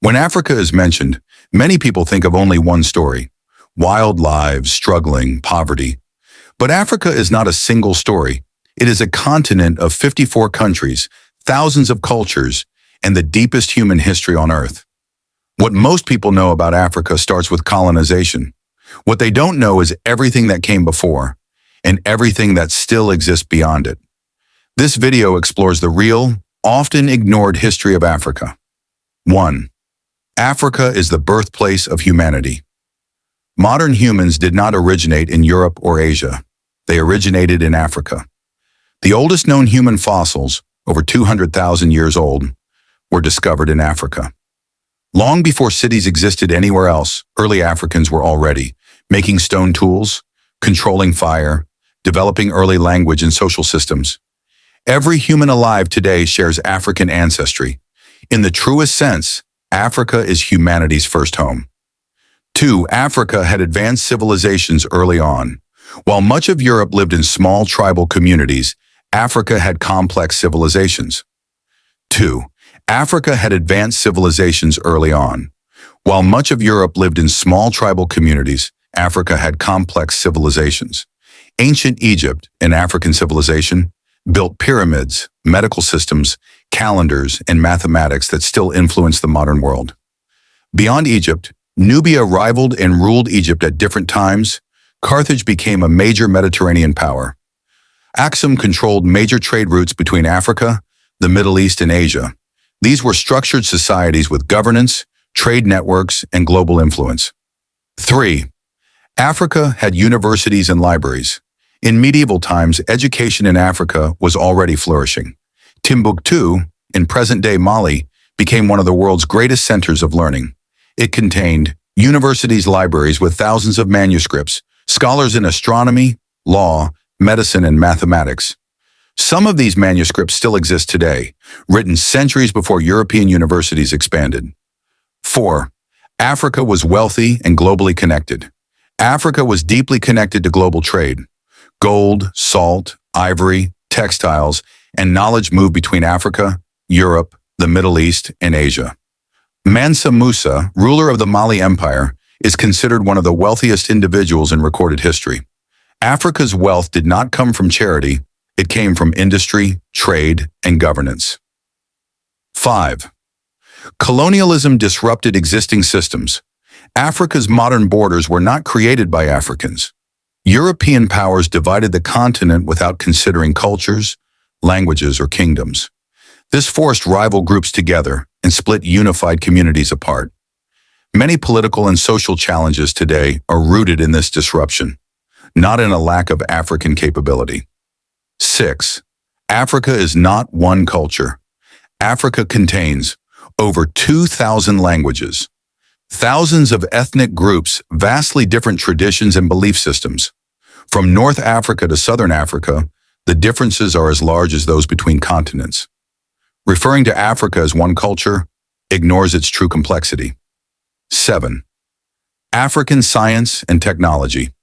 When Africa is mentioned, many people think of only one story: wild lives, struggling, poverty. But Africa is not a single story. It is a continent of 54 countries, thousands of cultures, and the deepest human history on Earth. What most people know about Africa starts with colonization. What they don't know is everything that came before, and everything that still exists beyond it. This video explores the real, often ignored history of Africa. 1. Africa is the birthplace of humanity. Modern humans did not originate in Europe or Asia. They originated in Africa. The oldest known human fossils, over 200,000 years old, were discovered in Africa. Long before cities existed anywhere else, early Africans were already making stone tools, controlling fire, developing early language and social systems. Every human alive today shares African ancestry. In the truest sense, Africa is humanity's first home. 2. Africa had advanced civilizations early on. While much of Europe lived in small tribal communities, Africa had complex civilizations. 2. Africa had advanced civilizations early on. While much of Europe lived in small tribal communities, Africa had complex civilizations. Ancient Egypt, an African civilization, built pyramids, medical systems, calendars, and mathematics that still influence the modern world. Beyond Egypt, Nubia rivaled and ruled Egypt at different times. Carthage became a major Mediterranean power. Aksum controlled major trade routes between Africa, the Middle East, and Asia. These were structured societies with governance, trade networks, and global influence. 3. Africa had universities and libraries. In medieval times, education in Africa was already flourishing. Timbuktu, in present-day Mali, became one of the world's greatest centers of learning. It contained universities, libraries with thousands of manuscripts, scholars in astronomy, law, medicine, and mathematics. Some of these manuscripts still exist today, written centuries before European universities expanded. 4. Africa was wealthy and globally connected. Africa was deeply connected to global trade. Gold, salt, ivory, textiles, and knowledge moved between Africa, Europe, the Middle East, and Asia. Mansa Musa, ruler of the Mali Empire, is considered one of the wealthiest individuals in recorded history. Africa's wealth did not come from charity, it came from industry, trade, and governance. 5. Colonialism disrupted existing systems. Africa's modern borders were not created by Africans. European powers divided the continent without considering cultures, languages, or kingdoms. This forced rival groups together and split unified communities apart. Many political and social challenges today are rooted in this disruption, not in a lack of African capability. 6. Africa is not one culture. Africa contains over 2,000 languages, thousands of ethnic groups, vastly different traditions and belief systems. From North Africa to Southern Africa, the differences are as large as those between continents. Referring to Africa as one culture ignores its true complexity. 7. African science and technology.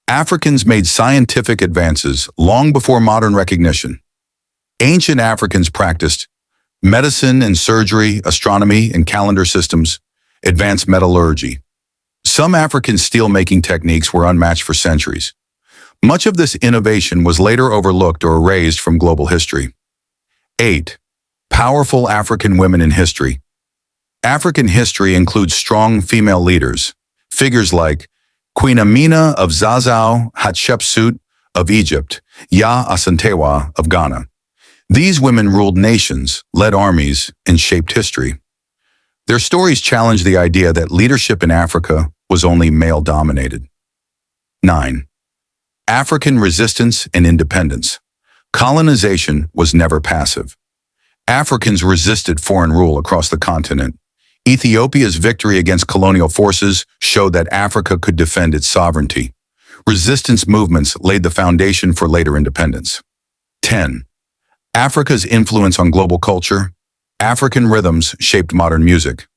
Africans made scientific advances long before modern recognition. Ancient Africans practiced medicine and surgery, astronomy and calendar systems, advanced metallurgy. Some African steel-making techniques were unmatched for centuries. Much of this innovation was later overlooked or erased from global history. 8. Powerful African women in history. African history includes strong female leaders, figures like Queen Amina of Zazzau, Hatshepsut of Egypt, Ya Asantewa of Ghana. These women ruled nations, led armies, and shaped history. Their stories challenge the idea that leadership in Africa was only male-dominated. 9. African resistance and independence. Colonization was never passive. Africans resisted foreign rule across the continent. Ethiopia's victory against colonial forces showed that Africa could defend its sovereignty. Resistance movements laid the foundation for later independence. 10. Africa's influence on global culture. African rhythms shaped modern music.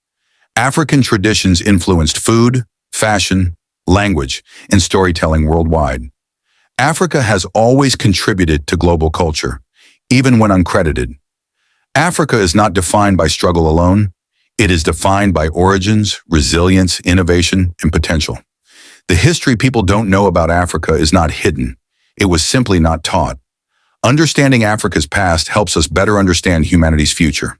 African traditions influenced food, fashion, language, and storytelling worldwide. Africa has always contributed to global culture, even when uncredited. Africa is not defined by struggle alone. It is defined by origins, resilience, innovation, and potential. The history people don't know about Africa is not hidden. It was simply not taught. Understanding Africa's past helps us better understand humanity's future.